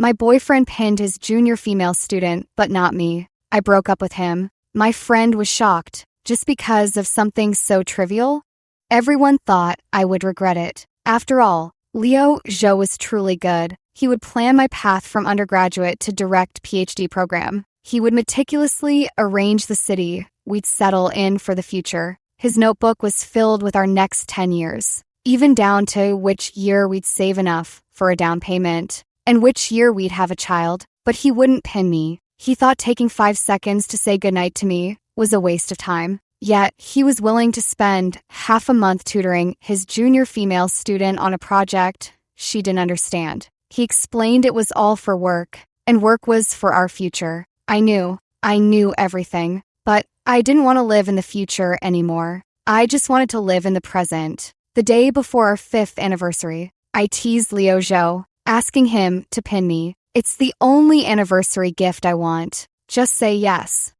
My boyfriend pinned his junior female student, but not me. I broke up with him. My friend was shocked, just because of something so trivial. Everyone thought I would regret it. After all, Leo Zhou was truly good. He would plan my path from undergraduate to direct PhD program. He would meticulously arrange the city we'd settle in for the future. His notebook was filled with our next 10 years, even down to which year we'd save enough for a down payment and which year we'd have a child. But he wouldn't pin me. He thought taking 5 seconds to say goodnight to me was a waste of time. Yet, he was willing to spend half a month tutoring his junior female student on a project she didn't understand. He explained it was all for work, and work was for our future. I knew everything, but I didn't want to live in the future anymore. I just wanted to live in the present. The day before our 5th anniversary, I teased Leo Zhou, asking him to pin me. It's the only anniversary gift I want. Just say yes.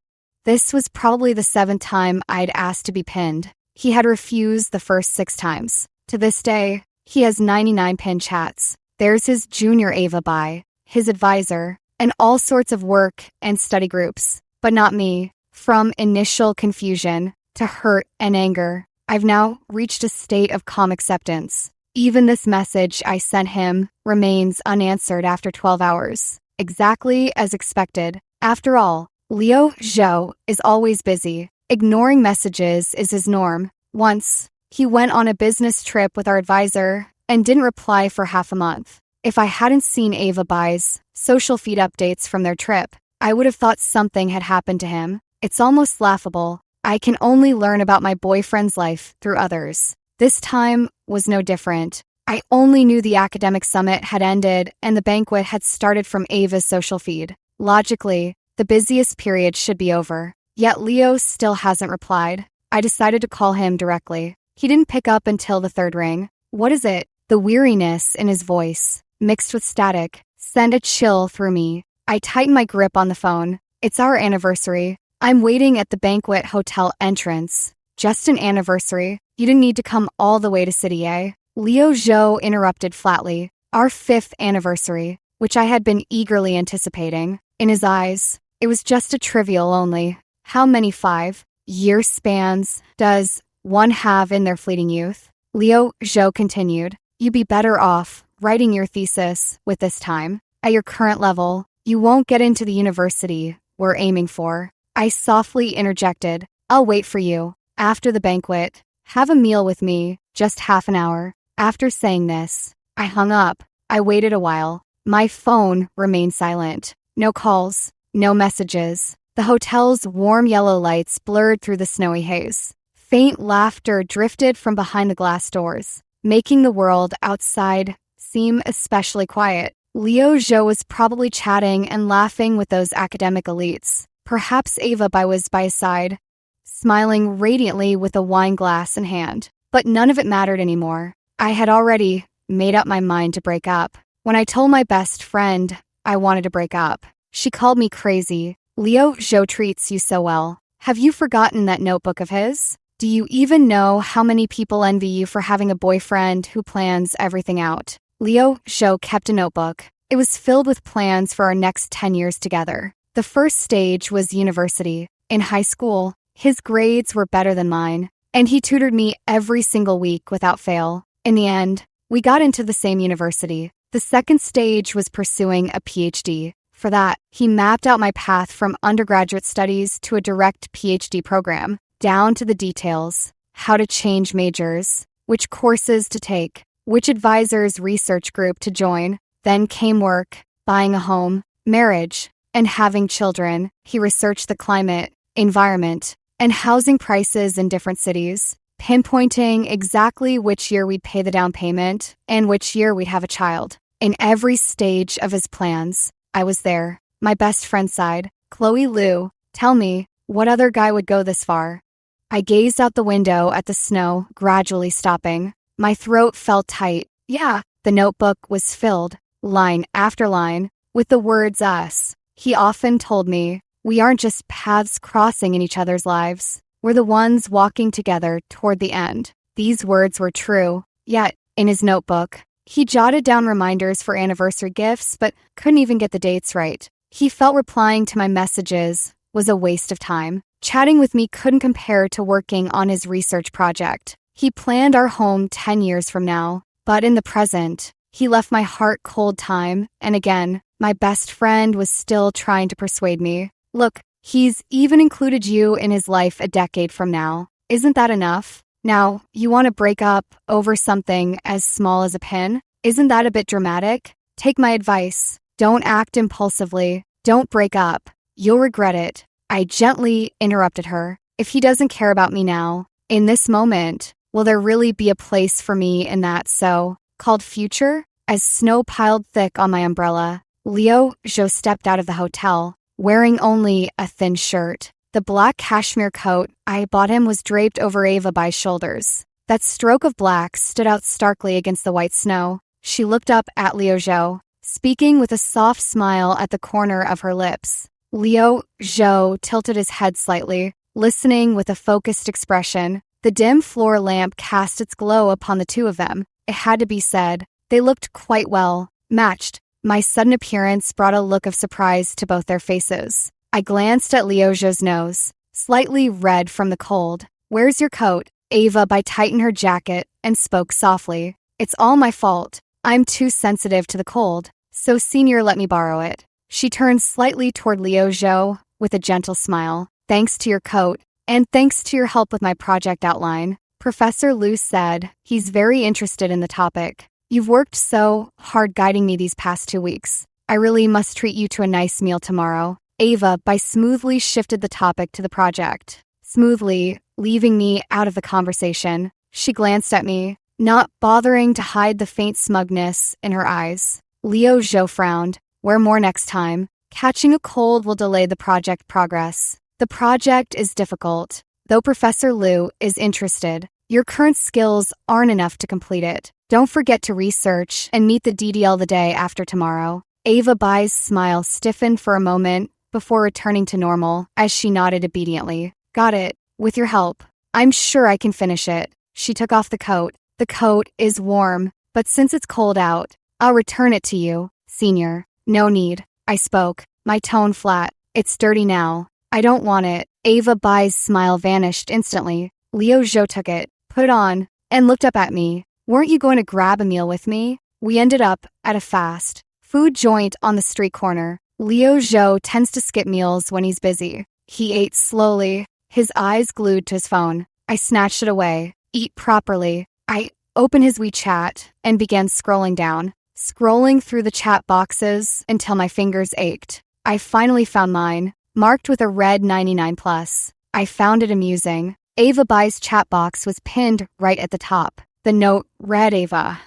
This was probably the 7th time I'd asked to be pinned. He had refused the first 6 times. To this day, he has 99 pinned chats. There's his junior Ava Bai, his advisor, and all sorts of work and study groups. But not me. From initial confusion to hurt and anger, I've now reached a state of calm acceptance. Even this message I sent him remains unanswered after 12 hours. Exactly as expected. After all, Leo Zhou is always busy. Ignoring messages is his norm. Once, he went on a business trip with our advisor and didn't reply for half a month. If I hadn't seen Ava Bai's social feed updates from their trip, I would have thought something had happened to him. It's almost laughable. I can only learn about my boyfriend's life through others. This time was no different. I only knew the academic summit had ended and the banquet had started from Ava's social feed. Logically, the busiest period should be over. Yet Leo still hasn't replied. I decided to call him directly. He didn't pick up until the 3rd ring. What is it? The weariness in his voice, mixed with static, sent a chill through me. I tightened my grip on the phone. It's our anniversary. I'm waiting at the banquet hotel entrance. Just an anniversary. You didn't need to come all the way to City A. Leo Zhou interrupted flatly. Our 5th anniversary, which I had been eagerly anticipating. In his eyes, it was just a trivial only. How many 5-year spans does one have in their fleeting youth? Leo Zhou continued. You'd be better off writing your thesis with this time. At your current level, you won't get into the university we're aiming for. I softly interjected. I'll wait for you. After the banquet, have a meal with me, just half an hour. After saying this, I hung up. I waited a while. My phone remained silent. No calls, no messages. The hotel's warm yellow lights blurred through the snowy haze. Faint laughter drifted from behind the glass doors, making the world outside seem especially quiet. Leo Zhou was probably chatting and laughing with those academic elites. Perhaps Ava Bai was by his side, smiling radiantly with a wine glass in hand. But none of it mattered anymore. I had already made up my mind to break up. When I told my best friend I wanted to break up, she called me crazy. Leo Zhou treats you so well. Have you forgotten that notebook of his? Do you even know how many people envy you for having a boyfriend who plans everything out? Leo Zhou kept a notebook. It was filled with plans for our next 10 years together. The first stage was university. In high school, his grades were better than mine, and he tutored me every single week without fail. In the end, we got into the same university. The second stage was pursuing a PhD. For that, he mapped out my path from undergraduate studies to a direct PhD program, down to the details, how to change majors, which courses to take, which advisor's research group to join. Then came work, buying a home, marriage, and having children. He researched the climate, environment, and housing prices in different cities, pinpointing exactly which year we'd pay the down payment and which year we'd have a child. In every stage of his plans, I was there. My best friend sighed. Chloe Liu, tell me, what other guy would go this far? I gazed out the window at the snow, gradually stopping. My throat felt tight. Yeah, the notebook was filled, line after line, with the words us. He often told me, we aren't just paths crossing in each other's lives. We're the ones walking together toward the end. These words were true. Yet, in his notebook, He jotted down reminders for anniversary gifts, but couldn't even get the dates right. He felt replying to my messages was a waste of time. Chatting with me couldn't compare to working on his research project. He planned our home 10 years from now, but in the present, he left my heart cold time, and again, my best friend was still trying to persuade me. Look, he's even included you in his life a decade from now. Isn't that enough? Now, you want to break up over something as small as a pin? Isn't that a bit dramatic? Take my advice. Don't act impulsively. Don't break up. You'll regret it. I gently interrupted her. If he doesn't care about me now, in this moment, will there really be a place for me in that so-called future? As snow piled thick on my umbrella, Leo Zhou stepped out of the hotel, wearing only a thin shirt. The black cashmere coat I bought him was draped over Ava by shoulders. That stroke of black stood out starkly against the white snow. She looked up at Leo Zhou, speaking with a soft smile at the corner of her lips. Leo Zhou tilted his head slightly, listening with a focused expression. The dim floor lamp cast its glow upon the two of them. It had to be said, they looked quite well matched. My sudden appearance brought a look of surprise to both their faces. I glanced at Leo Zhou's nose, slightly red from the cold. Where's your coat? Ava tightened her jacket and spoke softly. It's all my fault. I'm too sensitive to the cold, so Senior let me borrow it. She turned slightly toward Leo Zhou with a gentle smile. Thanks to your coat, and thanks to your help with my project outline, Professor Liu said he's very interested in the topic. You've worked so hard guiding me these past 2 weeks. I really must treat you to a nice meal tomorrow. Ava smoothly shifted the topic to the project, smoothly leaving me out of the conversation. She glanced at me, not bothering to hide the faint smugness in her eyes. Leo Zhou frowned. Where more next time? Catching a cold will delay the project progress. The project is difficult. Though Professor Liu is interested, your current skills aren't enough to complete it. Don't forget to research and meet the DDL the day after tomorrow. Ava Bai's smile stiffened for a moment before returning to normal as she nodded obediently. Got it. With your help. I'm sure I can finish it. She took off the coat. The coat is warm, but since it's cold out, I'll return it to you, Senior. No need. I spoke, my tone flat. It's dirty now. I don't want it. Ava Bai's smile vanished instantly. Leo Zhou took it, put it on, and looked up at me. Weren't you going to grab a meal with me? We ended up at a fast food joint on the street corner. Leo Zhou tends to skip meals when he's busy. He ate slowly, his eyes glued to his phone. I snatched it away. Eat properly. I opened his WeChat and began scrolling down, scrolling through the chat boxes until my fingers ached. I finally found mine, marked with a red 99+. I found it amusing. Ava Bai's chat box was pinned right at the top. The note read Ava.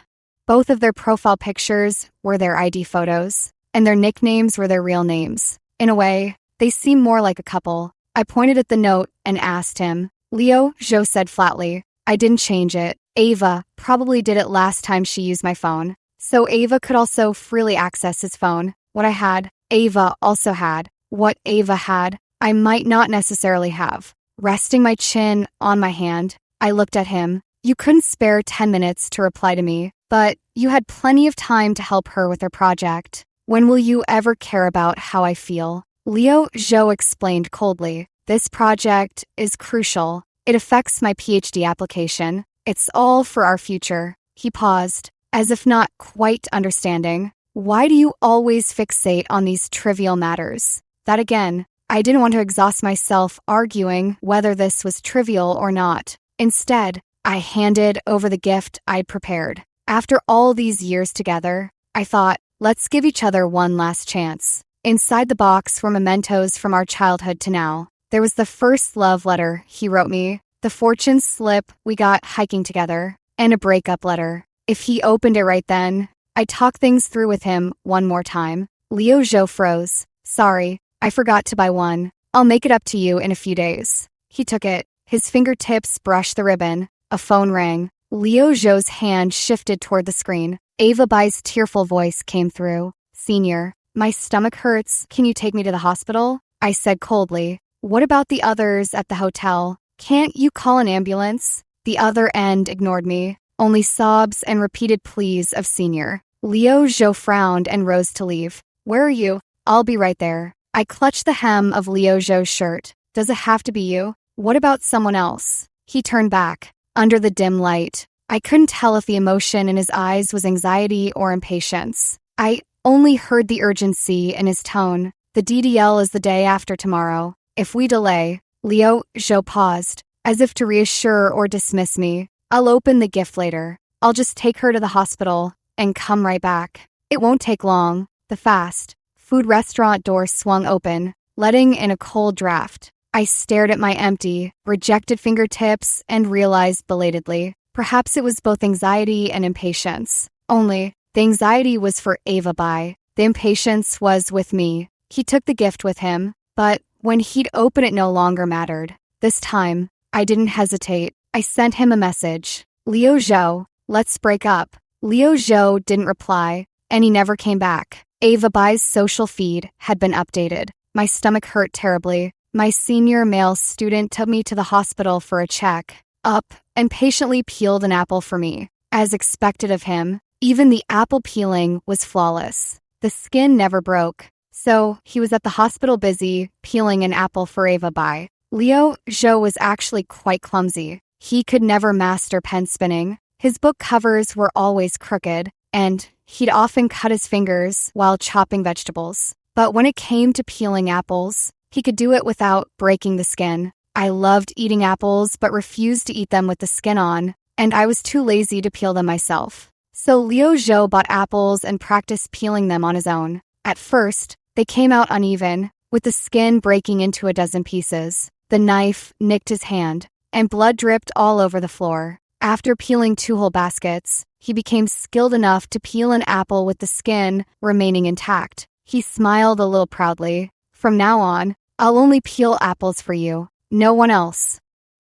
Both of their profile pictures were their ID photos, and their nicknames were their real names. In a way, they seemed more like a couple. I pointed at the note and asked him. Leo Zhou said flatly, I didn't change it. Ava probably did it last time she used my phone, so Ava could also freely access his phone. What I had, Ava also had. What Ava had, I might not necessarily have. Resting my chin on my hand, I looked at him. You couldn't spare 10 minutes to reply to me, but you had plenty of time to help her with her project. When will you ever care about how I feel? Leo Zhou explained coldly. This project is crucial. It affects my PhD application. It's all for our future. He paused, as if not quite understanding. Why do you always fixate on these trivial matters? That again, I didn't want to exhaust myself arguing whether this was trivial or not. Instead, I handed over the gift I'd prepared. After all these years together, I thought, let's give each other one last chance. Inside the box were mementos from our childhood to now. There was the first love letter he wrote me, the fortune slip we got hiking together, and a breakup letter. If he opened it right then, I talked things through with him one more time. Leo Zhou froze. Sorry, I forgot to buy one. I'll make it up to you in a few days. He took it. His fingertips brushed the ribbon. A phone rang. Leo Zhou's hand shifted toward the screen. Ava Bai's tearful voice came through. Senior, my stomach hurts. Can you take me to the hospital? I said coldly. What about the others at the hotel? Can't you call an ambulance? The other end ignored me. only sobs and repeated pleas of senior. Liu Zhou frowned and rose to leave. Where are you? I'll be right there. I clutched the hem of Liu Zhou's shirt. Does it have to be you? What about someone else? He turned back. Under the dim light, I couldn't tell if the emotion in his eyes was anxiety or impatience. I only heard the urgency in his tone. The DDL is the day after tomorrow. If we delay, Liu Zhou paused, as if to reassure or dismiss me. I'll open the gift later. I'll just take her to the hospital and come right back. It won't take long. The fast food restaurant door swung open, letting in a cold draft. I stared at my empty, rejected fingertips and realized belatedly, perhaps it was both anxiety and impatience. Only, the anxiety was for Ava Bai. The impatience was with me. He took the gift with him, but when he'd open it no longer mattered. This time, I didn't hesitate. I sent him a message. Liu Zhou, let's break up. Liu Zhou didn't reply, and he never came back. Ava Bai's social feed had been updated. My stomach hurt terribly. My senior male student took me to the hospital for a check. Up and patiently peeled an apple for me. As expected of him, even the apple peeling was flawless. The skin never broke. So, he was at the hospital busy, peeling an apple for Ava Bai. Liu Zhou was actually quite clumsy. He could never master pen spinning. His book covers were always crooked, and he'd often cut his fingers while chopping vegetables. But when it came to peeling apples, he could do it without breaking the skin. I loved eating apples but refused to eat them with the skin on, and I was too lazy to peel them myself. So Liu Zhou bought apples and practiced peeling them on his own. At first, they came out uneven, with the skin breaking into a dozen pieces. The knife nicked his hand, and blood dripped all over the floor. After peeling 2 whole baskets, he became skilled enough to peel an apple with the skin remaining intact. He smiled a little proudly. From now on, I'll only peel apples for you, no one else.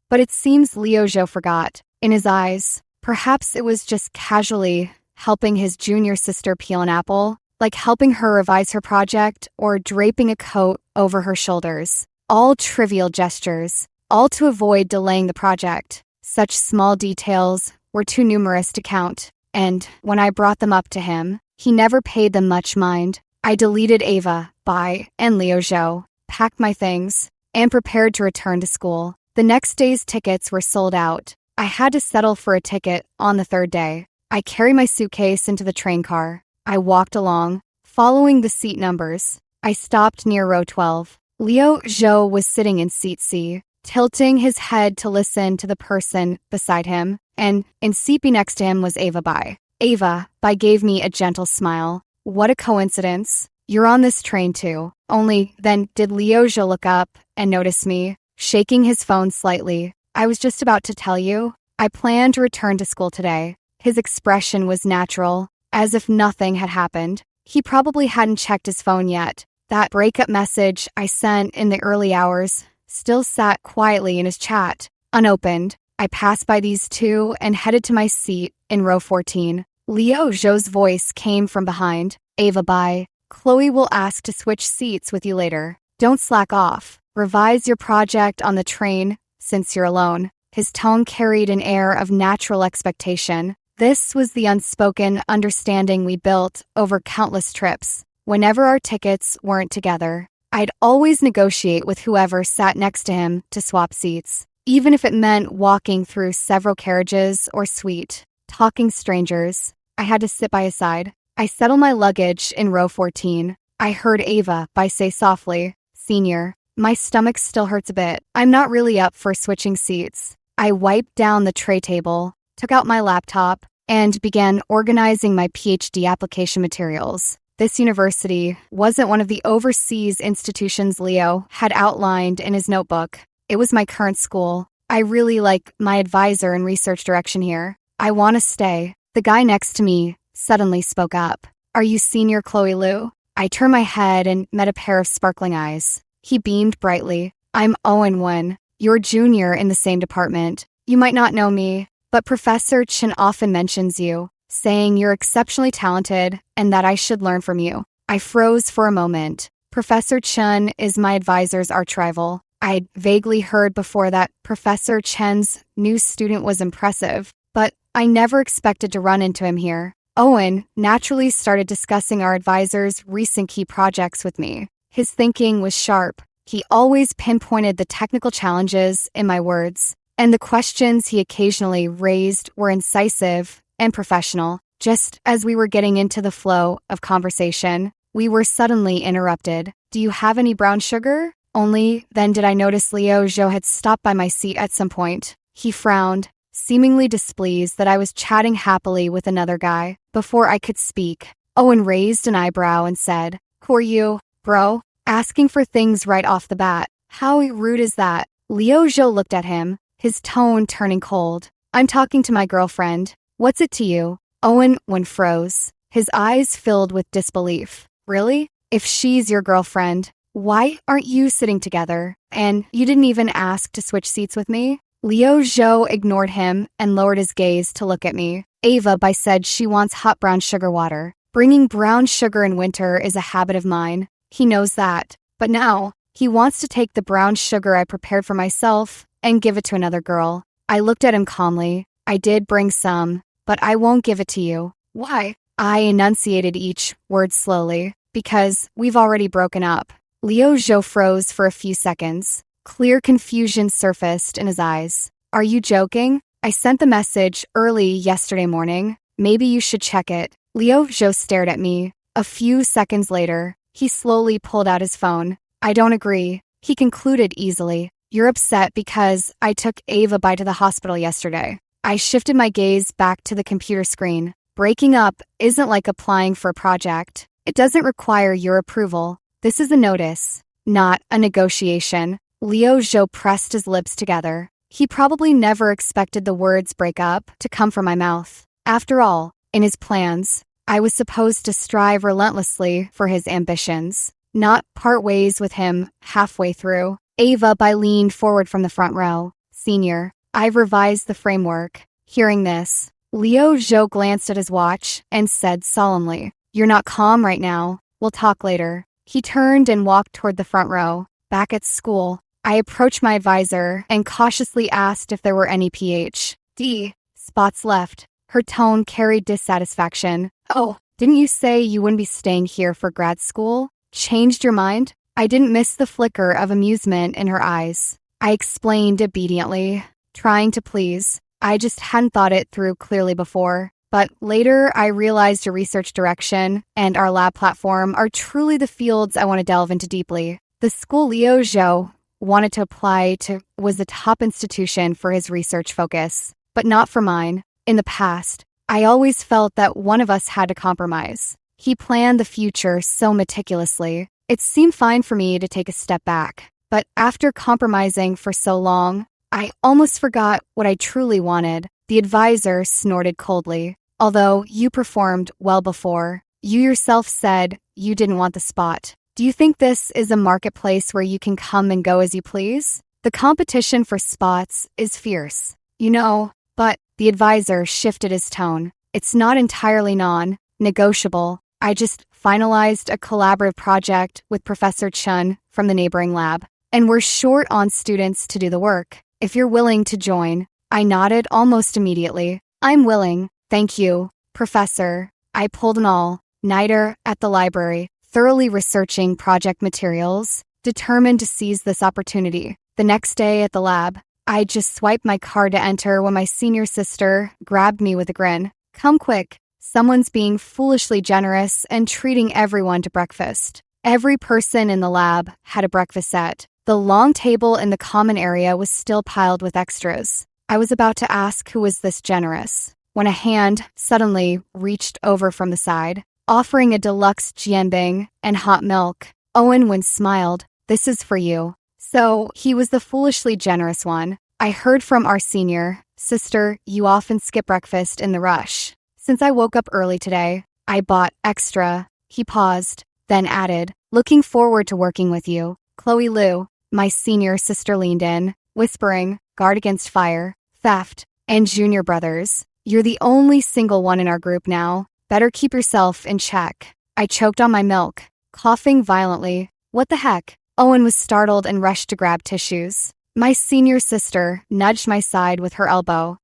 But it seems Liu Zhou forgot. In his eyes, perhaps it was just casually helping his junior sister peel an apple, like helping her revise her project or draping a coat over her shoulders. All trivial gestures, all to avoid delaying the project. Such small details were too numerous to count, and when I brought them up to him, he never paid them much mind. I deleted Ava Bai and Liu Zhou, packed my things, and prepared to return to school. The next day's tickets were sold out. I had to settle for a ticket on the 3rd day. I carried my suitcase into the train car. I walked along, following the seat numbers. I stopped near row 12. Liu Zhou was sitting in seat C, tilting his head to listen to the person beside him, and in seat B next to him was Ava Bai. Ava Bai gave me a gentle smile. What a coincidence. You're on this train too. Only then did Liu Zhou look up and notice me, shaking his phone slightly. I was just about to tell you, I plan to return to school today. His expression was natural, as if nothing had happened. He probably hadn't checked his phone yet. That breakup message I sent in the early hours still sat quietly in his chat, unopened. I passed by these two and headed to my seat in row 14. Liu Zhou's voice came from behind. Ava Bai, Chloe will ask to switch seats with you later. Don't slack off. Revise your project on the train since you're alone. His tone carried an air of natural expectation. This was the unspoken understanding we built over countless trips. Whenever our tickets weren't together, I'd always negotiate with whoever sat next to him to swap seats, even if it meant walking through several carriages or suite, talking strangers. I had to sit by his side. I settled my luggage in row 14. I heard Ava Bai say softly, "Senior, my stomach still hurts a bit. I'm not really up for switching seats." I wiped down the tray table, took out my laptop, and began organizing my PhD application materials. This university wasn't one of the overseas institutions Leo had outlined in his notebook. It was my current school. I really like my advisor and research direction here. I want to stay. The guy next to me suddenly spoke up. "Are you senior Chloe Liu?" I turned my head and met a pair of sparkling eyes. He beamed brightly. "I'm Owen Wen. You're junior in the same department. You might not know me, but Professor Chen often mentions you, saying you're exceptionally talented and that I should learn from you." I froze for a moment. Professor Chen is my advisor's arch-rival. I'd vaguely heard before that Professor Chen's new student was impressive, but I never expected to run into him here. Owen naturally started discussing our advisor's recent key projects with me. His thinking was sharp. He always pinpointed the technical challenges in my words, and the questions he occasionally raised were incisive and professional. Just as we were getting into the flow of conversation, we were suddenly interrupted. "Do you have any brown sugar?" Only then did I notice Liu Zhou had stopped by my seat at some point. He frowned, seemingly displeased that I was chatting happily with another guy. Before I could speak, Owen raised an eyebrow and said, "Who are you, bro? Asking for things right off the bat. How rude is that?" Liu Zhou looked at him, his tone turning cold. "I'm talking to my girlfriend. What's it to you?" Owen froze, his eyes filled with disbelief. "Really? If she's your girlfriend, why aren't you sitting together? And you didn't even ask to switch seats with me?" Liu Zhou ignored him and lowered his gaze to look at me. "Ava said she wants hot brown sugar water. Bringing brown sugar in winter is a habit of mine. He knows that. But now, he wants to take the brown sugar I prepared for myself and give it to another girl." I looked at him calmly. "I did bring some, but I won't give it to you." "Why?" I enunciated each word slowly. "Because we've already broken up." Liu Zhou froze for a few seconds. Clear confusion surfaced in his eyes. "Are you joking? I sent the message early yesterday morning. Maybe you should check it." Liu Zhou stared at me. A few seconds later, he slowly pulled out his phone. "I don't agree," he concluded easily. "You're upset because I took Ava to the hospital yesterday." I shifted my gaze back to the computer screen. "Breaking up isn't like applying for a project. It doesn't require your approval. This is a notice, not a negotiation." Liu Zhou pressed his lips together. He probably never expected the words "break up" to come from my mouth. After all, in his plans, I was supposed to strive relentlessly for his ambitions, not part ways with him halfway through. Ava leaned forward from the front row. "Senior, I've revised the framework." Hearing this, Liu Zhou glanced at his watch and said solemnly, "You're not calm right now. We'll talk later." He turned and walked toward the front row. Back at school, I approached my advisor and cautiously asked if there were any PhD spots left. Her tone carried dissatisfaction. "Oh, didn't you say you wouldn't be staying here for grad school? Changed your mind?" I didn't miss the flicker of amusement in her eyes. I explained obediently, trying to please. I just hadn't thought it through clearly before. But later, I realized your research direction and our lab platform are truly the fields I want to delve into deeply. The school Liu Zhou wanted to apply to was the top institution for his research focus, but not for mine. In the past, I always felt that one of us had to compromise. He planned the future so meticulously. It seemed fine for me to take a step back. But after compromising for so long, I almost forgot what I truly wanted. The advisor snorted coldly. "Although you performed well before, you yourself said you didn't want the spot. Do you think this is a marketplace where you can come and go as you please? The competition for spots is fierce. You know, but," the advisor shifted his tone, "it's not entirely non-negotiable. I just finalized a collaborative project with Professor Chun from the neighboring lab, and we're short on students to do the work. If you're willing to join." I nodded almost immediately. "I'm willing. Thank you, Professor." I pulled an all-nighter at the library, thoroughly researching project materials, determined to seize this opportunity. The next day at the lab, I just swiped my card to enter when my senior sister grabbed me with a grin. "Come quick. Someone's being foolishly generous and treating everyone to breakfast." Every person in the lab had a breakfast set. The long table in the common area was still piled with extras. I was about to ask who was this generous, when a hand suddenly reached over from the side, offering a deluxe jianbing and hot milk. Owen smiled. "This is for you." So he was the foolishly generous one. "I heard from our senior sister you often skip breakfast in the rush. Since I woke up early today, I bought extra." He paused, then added, "Looking forward to working with you." Chloe Liu, my senior sister, leaned in, whispering, "Guard against fire, theft, and junior brothers. You're the only single one in our group now. Better keep yourself in check." I choked on my milk, coughing violently. "What the heck?" Owen was startled and rushed to grab tissues. My senior sister nudged my side with her elbow.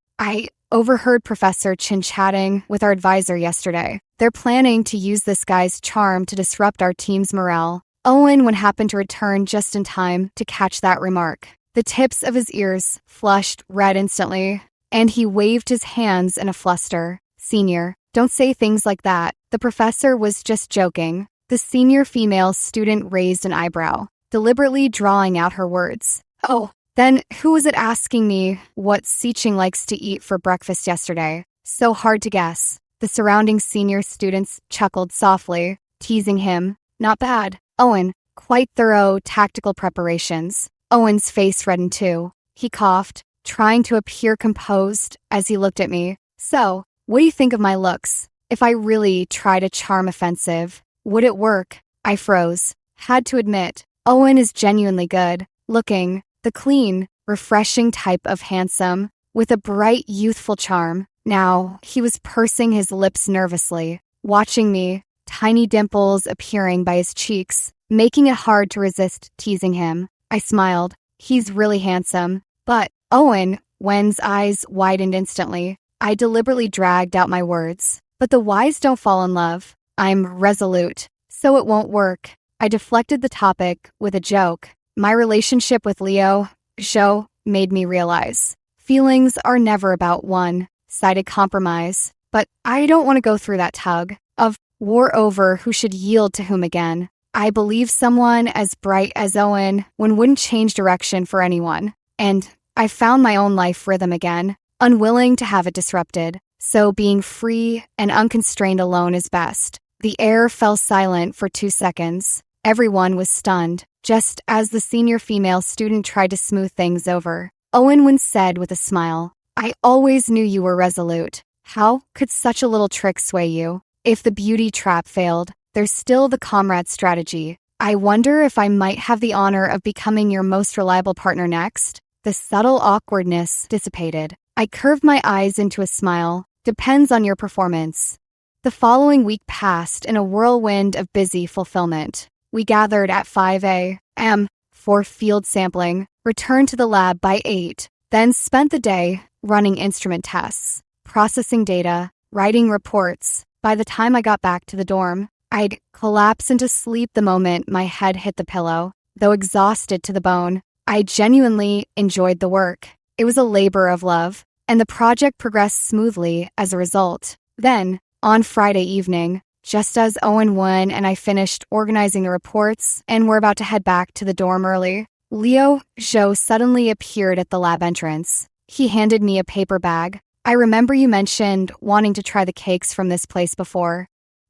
overheard Professor Chin chatting with our advisor yesterday. They're planning to use this guy's charm to disrupt our team's morale. Owen would happen to return just in time to catch that remark. The tips of his ears flushed red instantly, and he waved his hands in a fluster. Senior, don't say things like that. The professor was just joking. The senior female student raised an eyebrow, deliberately drawing out her words. Oh, then who was it asking me what Seeching likes to eat for breakfast yesterday? So hard to guess. The surrounding senior students chuckled softly, teasing him. Not bad. Owen, quite thorough tactical preparations. Owen's face reddened too. He coughed, trying to appear composed as he looked at me. So, what do you think of my looks? If I really tried a charm offensive, would it work? I froze. Had to admit, Owen is genuinely good looking, the clean, refreshing type of handsome, with a bright, youthful charm. Now, he was pursing his lips nervously, watching me, tiny dimples appearing by his cheeks, making it hard to resist teasing him. I smiled. He's really handsome. But, Owen, Wen's eyes widened instantly. I deliberately dragged out my words. But the wise don't fall in love. I'm resolute, so it won't work. I deflected the topic with a joke. My relationship with Leo, Zhou, made me realize. Feelings are never about one-sided compromise. But I don't want to go through that tug of war over who should yield to whom again. I believe someone as bright as Owen wouldn't change direction for anyone. And I found my own life rhythm again, unwilling to have it disrupted. So being free and unconstrained alone is best. The air fell silent for 2 seconds. Everyone was stunned, just as the senior female student tried to smooth things over. Owen said with a smile, I always knew you were resolute. How could such a little trick sway you? If the beauty trap failed, there's still the comrade strategy. I wonder if I might have the honor of becoming your most reliable partner next. The subtle awkwardness dissipated. I curved my eyes into a smile. Depends on your performance. The following week passed in a whirlwind of busy fulfillment. We gathered at 5 a.m. for field sampling, returned to the lab by 8, then spent the day running instrument tests, processing data, writing reports. By the time I got back to the dorm, I'd collapse into sleep the moment my head hit the pillow. Though exhausted to the bone, I genuinely enjoyed the work. It was a labor of love, and the project progressed smoothly as a result. Then, on Friday evening, just as Owen won and I finished organizing the reports and were about to head back to the dorm early, Leo Zhou suddenly appeared at the lab entrance. He handed me a paper bag. I remember you mentioned wanting to try the cakes from this place before.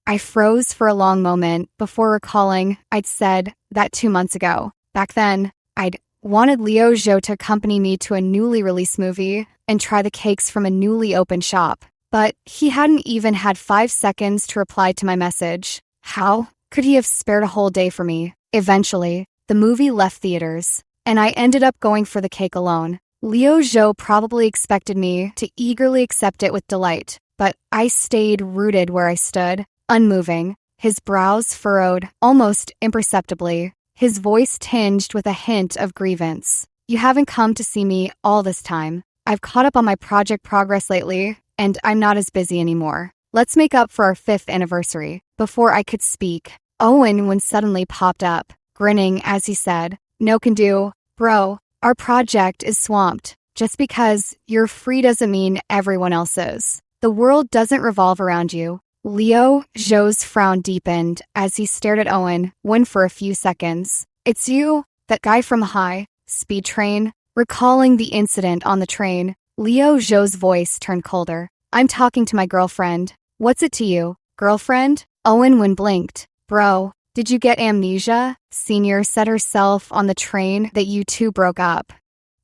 I froze for a long moment before recalling I'd said that 2 months ago. Back then, I'd wanted Leo Zhou to accompany me to a newly released movie and try the cakes from a newly opened shop. But he hadn't even had 5 seconds to reply to my message. How could he have spared a whole day for me? Eventually, the movie left theaters, and I ended up going for the cake alone. Leo Zhou probably expected me to eagerly accept it with delight, but I stayed rooted where I stood, unmoving, his brows furrowed almost imperceptibly, his voice tinged with a hint of grievance. You haven't come to see me all this time. I've caught up on my project progress lately, and I'm not as busy anymore. Let's make up for our 5th anniversary. Before I could speak, Owen suddenly popped up, grinning as he said, No can do. Bro, our project is swamped. Just because you're free doesn't mean everyone else is. The world doesn't revolve around you. Leo Zhou's frown deepened as he stared at Owen for a few seconds. It's you, that guy from High Speed Train. Recalling the incident on the train, Leo Zhou's voice turned colder. I'm talking to my girlfriend. What's it to you? Girlfriend? Owen blinked. Bro, did you get amnesia? Senior said herself on the train that you two broke up.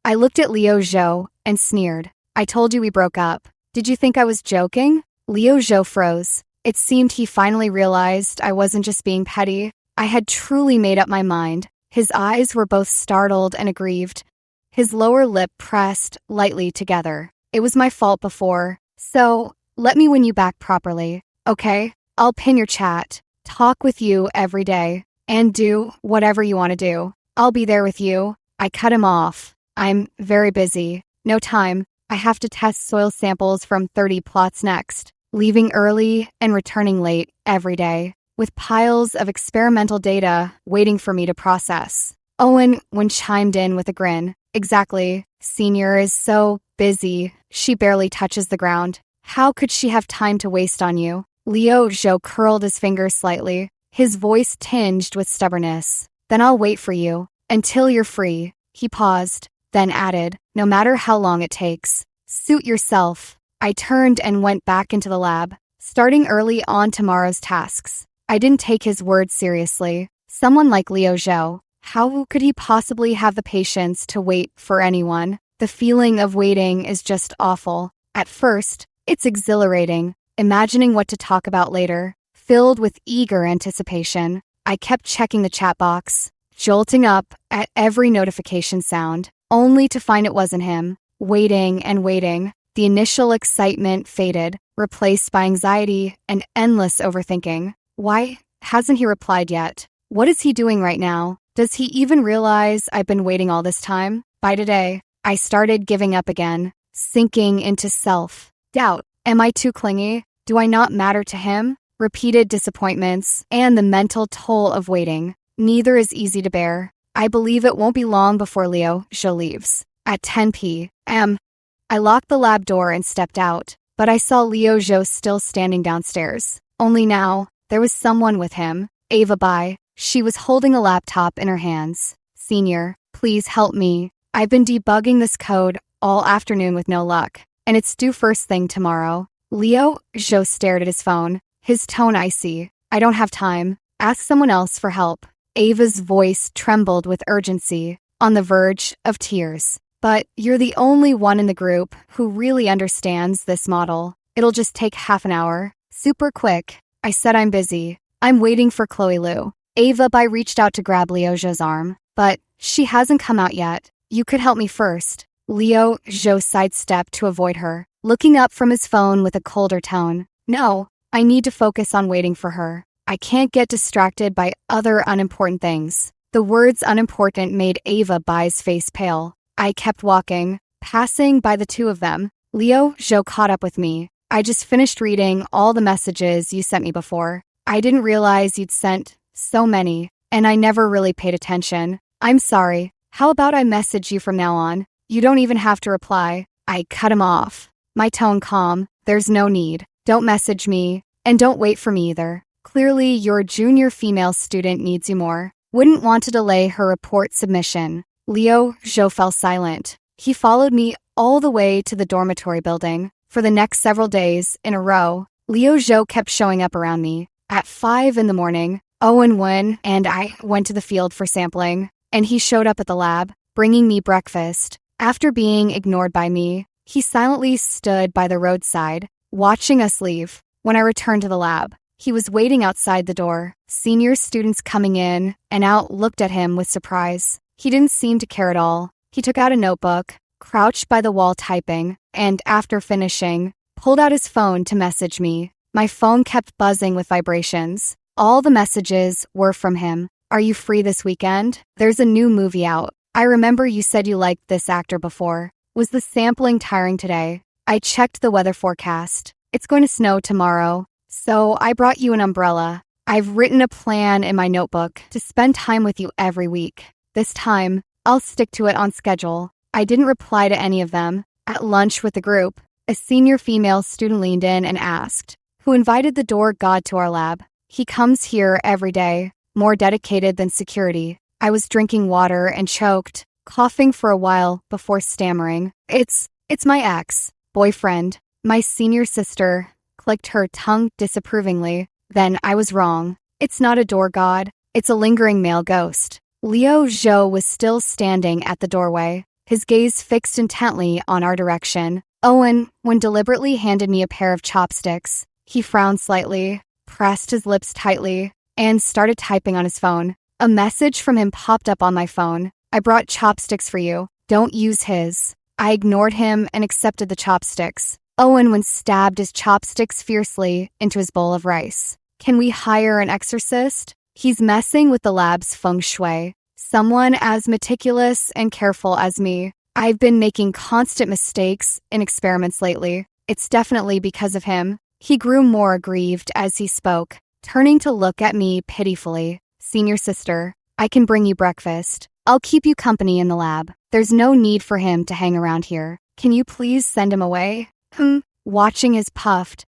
I looked at Leo Zhou and sneered. I told you we broke up. Did you think I was joking? Leo Zhou froze. It seemed he finally realized I wasn't just being petty. I had truly made up my mind. His eyes were both startled and aggrieved. His lower lip pressed lightly together. It was my fault before, so let me win you back properly, okay? I'll pin your chat, talk with you every day, and do whatever you want to do. I'll be there with you. I cut him off. I'm very busy. No time. I have to test soil samples from 30 plots next, leaving early and returning late every day, with piles of experimental data waiting for me to process. Owen chimed in with a grin. Exactly. Senior is so busy, she barely touches the ground. How could she have time to waste on you? Liu Zhou curled his fingers slightly, his voice tinged with stubbornness. Then I'll wait for you, until you're free. He paused, then added, no matter how long it takes. Suit yourself. I turned and went back into the lab, starting early on tomorrow's tasks. I didn't take his words seriously. Someone like Liu Zhou, how could he possibly have the patience to wait for anyone? The feeling of waiting is just awful. At first, it's exhilarating, imagining what to talk about later, filled with eager anticipation. I kept checking the chat box, jolting up at every notification sound, only to find it wasn't him. Waiting and waiting, the initial excitement faded, replaced by anxiety and endless overthinking. Why hasn't he replied yet? What is he doing right now? Does he even realize I've been waiting all this time? By today, I started giving up again, sinking into self-doubt. Am I too clingy? Do I not matter to him? Repeated disappointments and the mental toll of waiting. Neither is easy to bear. I believe it won't be long before Liu Zhou leaves. At 10 p.m., I locked the lab door and stepped out, but I saw Liu Zhou still standing downstairs. Only now, there was someone with him. Ava Bai. She was holding a laptop in her hands. Senior, please help me. I've been debugging this code all afternoon with no luck, and it's due first thing tomorrow. Liu Zhou stared at his phone, his tone icy. I don't have time. Ask someone else for help. Ava's voice trembled with urgency, on the verge of tears. But you're the only one in the group who really understands this model. It'll just take half an hour. Super quick. I said I'm busy. I'm waiting for Chloe Liu. Ava Bai reached out to grab Liu Zhou's arm, but she hasn't come out yet. You could help me first. Liu Zhou sidestepped to avoid her, looking up from his phone with a colder tone. No, I need to focus on waiting for her. I can't get distracted by other unimportant things. The words unimportant made Ava Bai's face pale. I kept walking, passing by the two of them. Liu Zhou caught up with me. I just finished reading all the messages you sent me before. I didn't realize you'd sent so many, and I never really paid attention. I'm sorry. How about I message you from now on? You don't even have to reply. I cut him off. My tone calm. There's no need. Don't message me, and don't wait for me either. Clearly, your junior female student needs you more. Wouldn't want to delay her report submission. Liu Zhou fell silent. He followed me all the way to the dormitory building. For the next several days, in a row, Liu Zhou kept showing up around me. At 5 a.m, Owen Wen and I went to the field for sampling, and he showed up at the lab, bringing me breakfast. After being ignored by me, he silently stood by the roadside, watching us leave. When I returned to the lab, he was waiting outside the door. Senior students coming in and out looked at him with surprise. He didn't seem to care at all. He took out a notebook, crouched by the wall typing, and after finishing, pulled out his phone to message me. My phone kept buzzing with vibrations. All the messages were from him. Are you free this weekend? There's a new movie out. I remember you said you liked this actor before. Was the sampling tiring today? I checked the weather forecast. It's going to snow tomorrow, so I brought you an umbrella. I've written a plan in my notebook to spend time with you every week. This time, I'll stick to it on schedule. I didn't reply to any of them. At lunch with the group, a senior female student leaned in and asked, who invited the door god to our lab? He comes here every day, more dedicated than security. I was drinking water and choked, coughing for a while before stammering. It's my ex-boyfriend. My senior sister clicked her tongue disapprovingly. Then I was wrong. It's not a door god. It's a lingering male ghost. Liu Zhou was still standing at the doorway, his gaze fixed intently on our direction. Owen deliberately handed me a pair of chopsticks. He frowned slightly, pressed his lips tightly, and started typing on his phone. A message from him popped up on my phone. I brought chopsticks for you. Don't use his. I ignored him and accepted the chopsticks. Owen stabbed his chopsticks fiercely into his bowl of rice. Can we hire an exorcist? He's messing with the lab's feng shui. Someone as meticulous and careful as me. I've been making constant mistakes in experiments lately. It's definitely because of him. He grew more aggrieved as he spoke, turning to look at me pitifully. Senior sister, I can bring you breakfast. I'll keep you company in the lab. There's no need for him to hang around here. Can you please send him away? Watching his puffed,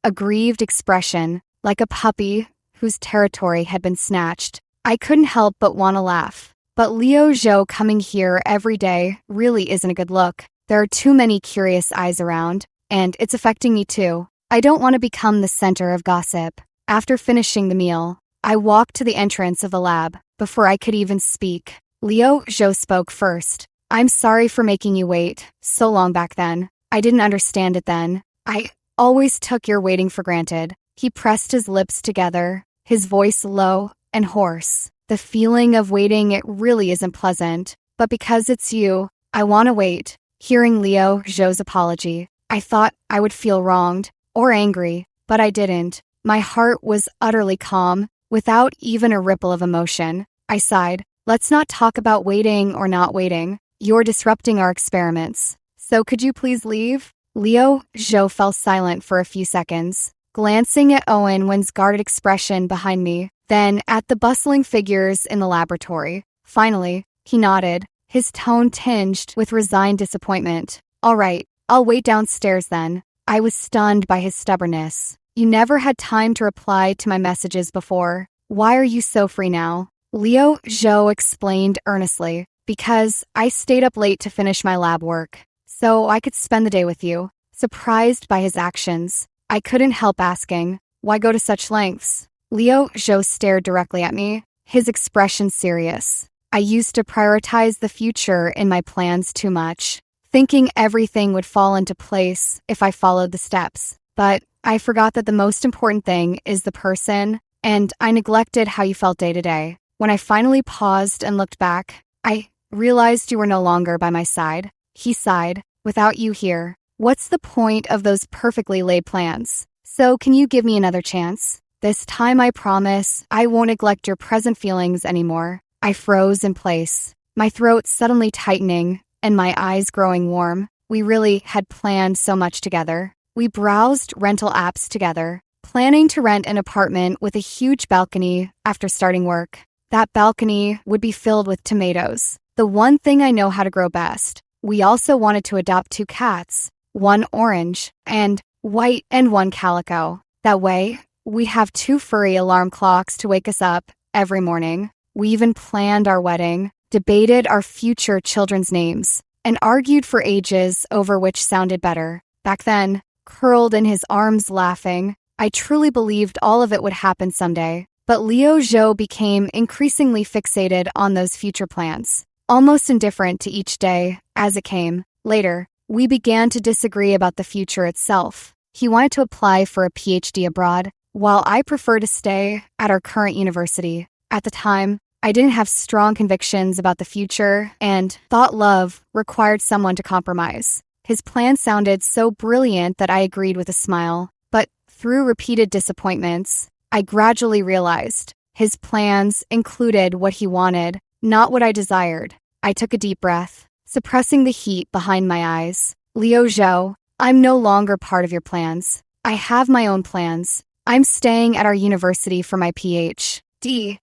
aggrieved expression, like a puppy whose territory had been snatched, I couldn't help but want to laugh. But Liu Zhou coming here every day really isn't a good look. There are too many curious eyes around, and it's affecting me too. I don't want to become the center of gossip. After finishing the meal, I walked to the entrance of the lab. Before I could even speak, Liu Zhou spoke first. I'm sorry for making you wait so long back then. I didn't understand it then. I always took your waiting for granted. He pressed his lips together, his voice low and hoarse. The feeling of waiting, it really isn't pleasant. But because it's you, I want to wait. Hearing Liu Zhou's apology, I thought I would feel wronged or angry, but I didn't. My heart was utterly calm, without even a ripple of emotion. I sighed. Let's not talk about waiting or not waiting. You're disrupting our experiments. So could you please leave? Liu Zhou fell silent for a few seconds, glancing at Owen Wen's guarded expression behind me, then at the bustling figures in the laboratory. Finally, he nodded, his tone tinged with resigned disappointment. All right, I'll wait downstairs then. I was stunned by his stubbornness. You never had time to reply to my messages before. Why are you so free now? Liu Zhou explained earnestly. Because I stayed up late to finish my lab work, so I could spend the day with you. Surprised by his actions, I couldn't help asking, why go to such lengths? Liu Zhou stared directly at me, his expression serious. I used to prioritize the future in my plans too much, thinking everything would fall into place if I followed the steps. But I forgot that the most important thing is the person, and I neglected how you felt day to day. When I finally paused and looked back, I realized you were no longer by my side. He sighed. Without you here, what's the point of those perfectly laid plans? So can you give me another chance? This time I promise I won't neglect your present feelings anymore. I froze in place, my throat suddenly tightening and my eyes growing warm. We really had planned so much together. We browsed rental apps together, planning to rent an apartment with a huge balcony after starting work. That balcony would be filled with tomatoes, the one thing I know how to grow best. We also wanted to adopt 2 cats, one orange and white and one calico. That way, we'd have 2 furry alarm clocks to wake us up every morning. We even planned our wedding, debated our future children's names, and argued for ages over which sounded better. Back then, curled in his arms laughing, I truly believed all of it would happen someday. But Liu Zhou became increasingly fixated on those future plans, almost indifferent to each day as it came. Later, we began to disagree about the future itself. He wanted to apply for a PhD abroad, while I preferred to stay at our current university. At the time, I didn't have strong convictions about the future and thought love required someone to compromise. His plan sounded so brilliant that I agreed with a smile. But through repeated disappointments, I gradually realized his plans included what he wanted, not what I desired. I took a deep breath, suppressing the heat behind my eyes. Liu Zhou, I'm no longer part of your plans. I have my own plans. I'm staying at our university for my PhD.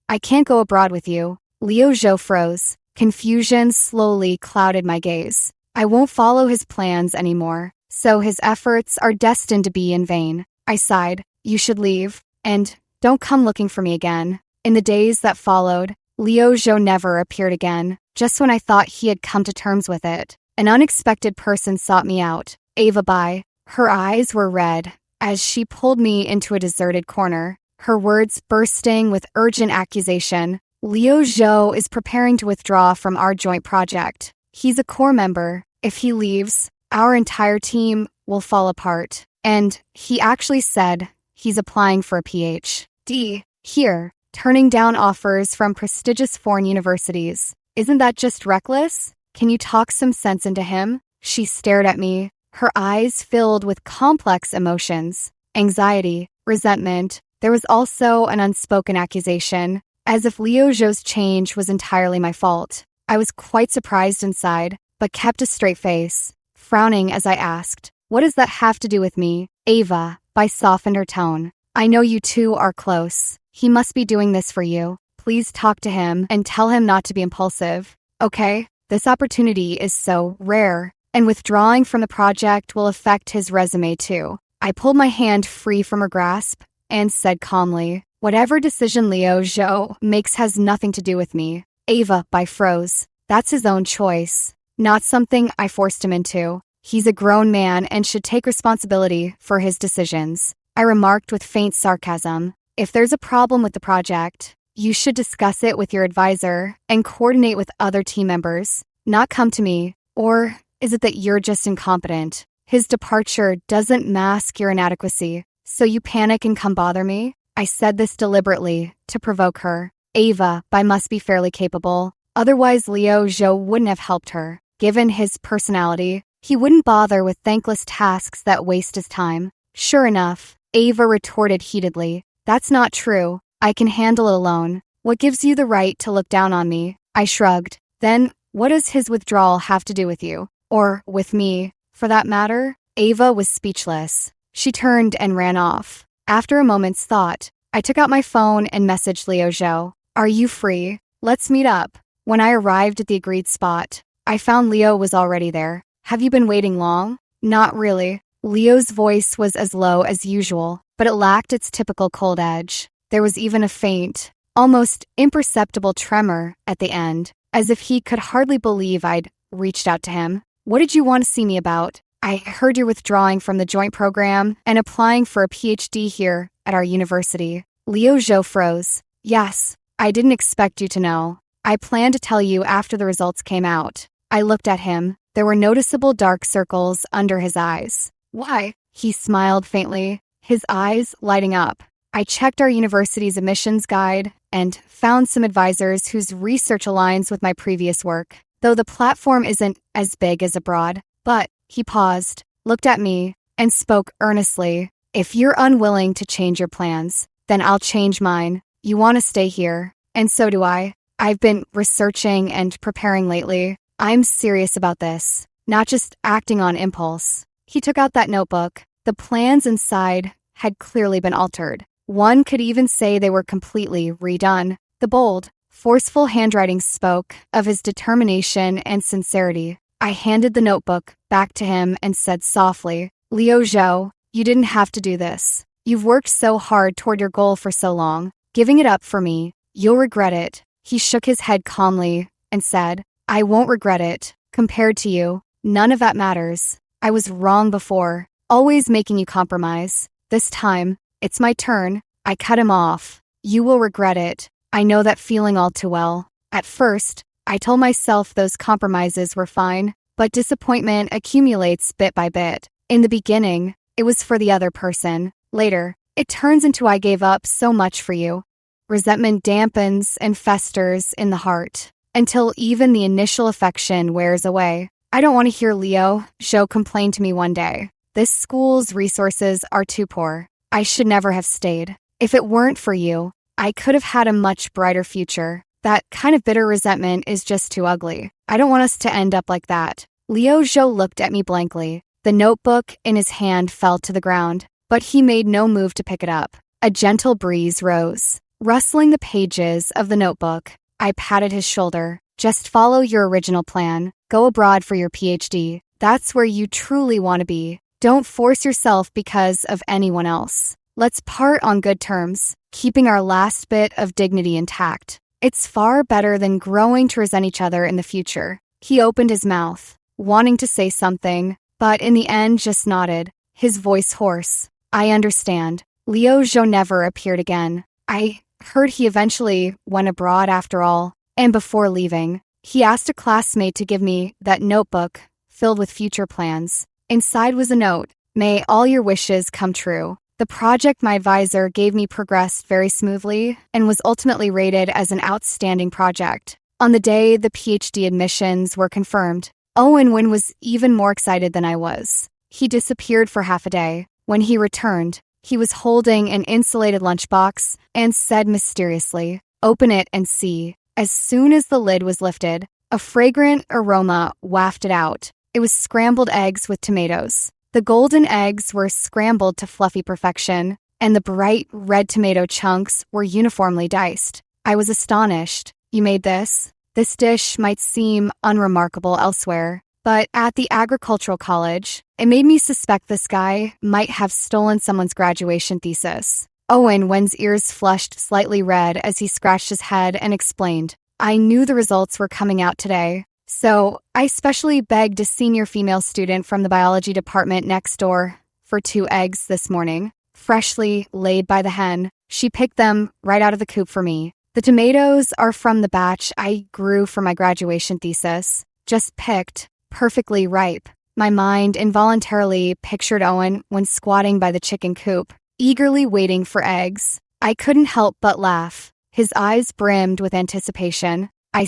I can't go abroad with you. Liu Zhou froze. Confusion slowly clouded my gaze. I won't follow his plans anymore, so his efforts are destined to be in vain. I sighed. You should leave. And don't come looking for me again. In the days that followed, Liu Zhou never appeared again. Just when I thought he had come to terms with it, an unexpected person sought me out. Ava Bai. Her eyes were red as she pulled me into a deserted corner, her words bursting with urgent accusation. Liu Zhou is preparing to withdraw from our joint project. He's a core member. If he leaves, our entire team will fall apart. And he actually said he's applying for a PhD here, turning down offers from prestigious foreign universities. Isn't that just reckless? Can you talk some sense into him? She stared at me, her eyes filled with complex emotions, anxiety, resentment. There was also an unspoken accusation, as if Liu Zhou's change was entirely my fault. I was quite surprised inside, but kept a straight face, frowning as I asked, "What does that have to do with me?" Ava, I softened her tone. "I know you two are close. He must be doing this for you. Please talk to him and tell him not to be impulsive. Okay? This opportunity is so rare, and withdrawing from the project will affect his resume too." I pulled my hand free from her grasp and said calmly, "Whatever decision Liu Zhou makes has nothing to do with me." Ava, I froze. That's his own choice, not something I forced him into. He's a grown man and should take responsibility for his decisions. I remarked with faint sarcasm. If there's a problem with the project, you should discuss it with your advisor and coordinate with other team members, not come to me. Or is it that you're just incompetent? His departure doesn't mask your inadequacy, so you panic and come bother me? I said this deliberately to provoke her. Ava, I must be fairly capable. Otherwise Liu Zhou wouldn't have helped her. Given his personality, he wouldn't bother with thankless tasks that waste his time. Sure enough, Ava retorted heatedly. That's not true. I can handle it alone. What gives you the right to look down on me? I shrugged. Then, what does his withdrawal have to do with you? Or with me, for that matter? Ava was speechless. She turned and ran off. After a moment's thought, I took out my phone and messaged Liu Zhou. Are you free? Let's meet up. When I arrived at the agreed spot, I found Leo was already there. Have you been waiting long? Not really. Leo's voice was as low as usual, but it lacked its typical cold edge. There was even a faint, almost imperceptible tremor at the end, as if he could hardly believe I'd reached out to him. What did you want to see me about? I heard you're withdrawing from the joint program and applying for a PhD here at our university. Liu Zhou froze. Yes, I didn't expect you to know. I planned to tell you after the results came out. I looked at him. There were noticeable dark circles under his eyes. Why? He smiled faintly, his eyes lighting up. I checked our university's admissions guide and found some advisors whose research aligns with my previous work, though the platform isn't as big as abroad. But he paused, looked at me, and spoke earnestly. If you're unwilling to change your plans, then I'll change mine. You want to stay here, and so do I. I've been researching and preparing lately. I'm serious about this, not just acting on impulse. He took out that notebook. The plans inside had clearly been altered. One could even say they were completely redone. The bold, forceful handwriting spoke of his determination and sincerity. I handed the notebook back to him and said softly, Liu Zhou, you didn't have to do this. You've worked so hard toward your goal for so long. Giving it up for me, you'll regret it. He shook his head calmly and said, I won't regret it. Compared to you, none of that matters. I was wrong before, always making you compromise. This time, it's my turn. I cut him off. You will regret it. I know that feeling all too well. At first, I told myself those compromises were fine, but disappointment accumulates bit by bit. In the beginning, it was for the other person. Later, it turns into I gave up so much for you. Resentment dampens and festers in the heart until even the initial affection wears away. I don't want to hear Liu Zhou complain to me one day. This school's resources are too poor. I should never have stayed. If it weren't for you, I could have had a much brighter future. That kind of bitter resentment is just too ugly. I don't want us to end up like that. Liu Zhou looked at me blankly. The notebook in his hand fell to the ground, but he made no move to pick it up. A gentle breeze rose, rustling the pages of the notebook. I patted his shoulder. Just follow your original plan. Go abroad for your PhD. That's where you truly want to be. Don't force yourself because of anyone else. Let's part on good terms, keeping our last bit of dignity intact. It's far better than growing to resent each other in the future. He opened his mouth, wanting to say something, but in the end just nodded, his voice hoarse. I understand. Liu Zhou never appeared again. I heard he eventually went abroad after all, and before leaving, he asked a classmate to give me that notebook filled with future plans. Inside was a note, may all your wishes come true. The project my advisor gave me progressed very smoothly and was ultimately rated as an outstanding project. On the day the PhD admissions were confirmed, Owen Wynn was even more excited than I was. He disappeared for half a day. When he returned, he was holding an insulated lunchbox and said mysteriously, open it and see. As soon as the lid was lifted, A fragrant aroma wafted out. It was scrambled eggs with tomatoes. The golden eggs were scrambled to fluffy perfection, and the bright red tomato chunks were uniformly diced. I was astonished. You made this? This dish might seem unremarkable elsewhere, but at the agricultural college, it made me suspect this guy might have stolen someone's graduation thesis. Wen's ears flushed slightly red as he scratched his head and explained, I knew the results were coming out today, so I specially begged a senior female student from the biology department next door for 2 eggs this morning, freshly laid by the hen. She picked them right out of the coop for me. The tomatoes are from the batch I grew for my graduation thesis, just picked, perfectly ripe. My mind involuntarily pictured Owen when squatting by the chicken coop, eagerly waiting for eggs. I couldn't help but laugh. His eyes brimmed with anticipation. I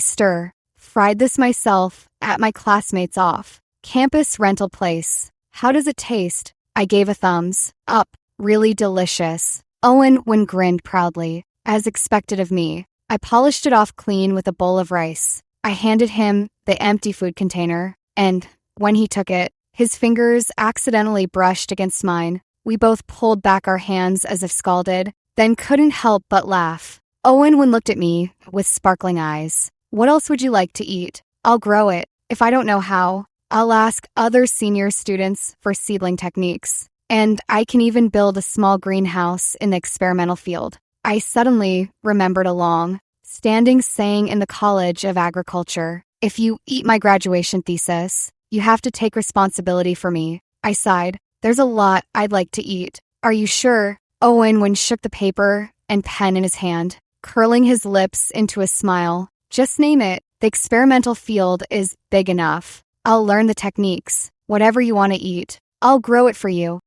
fried this myself at my classmates' off-campus rental place. How does it taste? I gave a thumbs up. Really delicious. Owen grinned proudly, as expected of me. I polished it off clean with a bowl of rice. I handed him the empty food container, and when he took it, his fingers accidentally brushed against mine. We both pulled back our hands as if scalded, then couldn't help but laugh. Owen looked at me with sparkling eyes. What else would you like to eat? I'll grow it. If I don't know how, I'll ask other senior students for seedling techniques. And I can even build a small greenhouse in the experimental field. I suddenly remembered a long-standing saying in the College of Agriculture. If you eat my graduation thesis, you have to take responsibility for me. I sighed. There's a lot I'd like to eat. Are you sure? Owen shook the paper and pen in his hand, curling his lips into a smile. Just name it. The experimental field is big enough. I'll learn the techniques. Whatever you want to eat, I'll grow it for you.